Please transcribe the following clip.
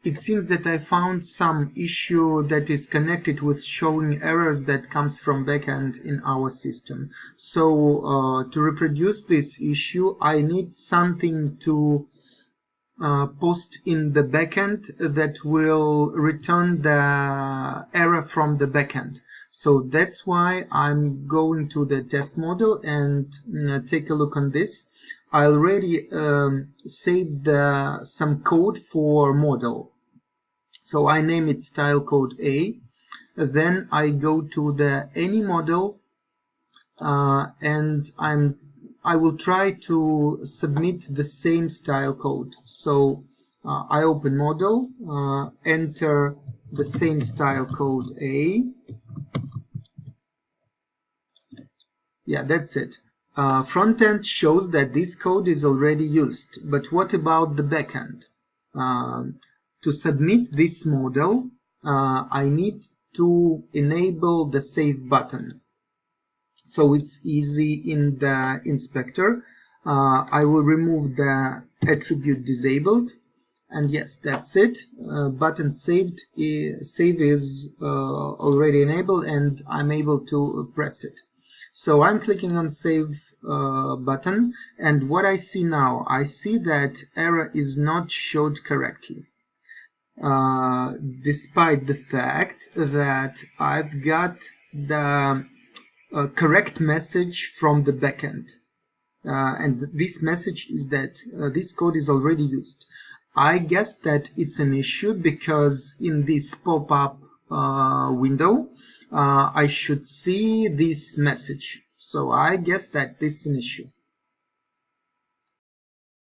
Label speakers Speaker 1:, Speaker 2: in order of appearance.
Speaker 1: it seems that I found some issue that is connected with showing errors that comes from backend in our system. So to reproduce this issue, I need something to post in the backend that will return the error from the backend. So that's why I'm going to the test model and take a look on this. I already saved some code for model. So I name it style code A. Then I go to the any model and I will try to submit the same style code. So I open model, enter the same style code A. Yeah, that's it. Frontend shows that this code is already used, but what about the backend? To submit this model, I need to enable the save button. So it's easy in the inspector. I will remove the attribute disabled, and yes, that's it. Button save is already enabled, and I'm able to press it. So I'm clicking on save button, and what I see now, I see that error is not showed correctly. Despite the fact that I've got the correct message from the backend. And this message is that this code is already used. I guess that it's an issue because in this pop-up window, I should see this message. So I guess that this is an issue.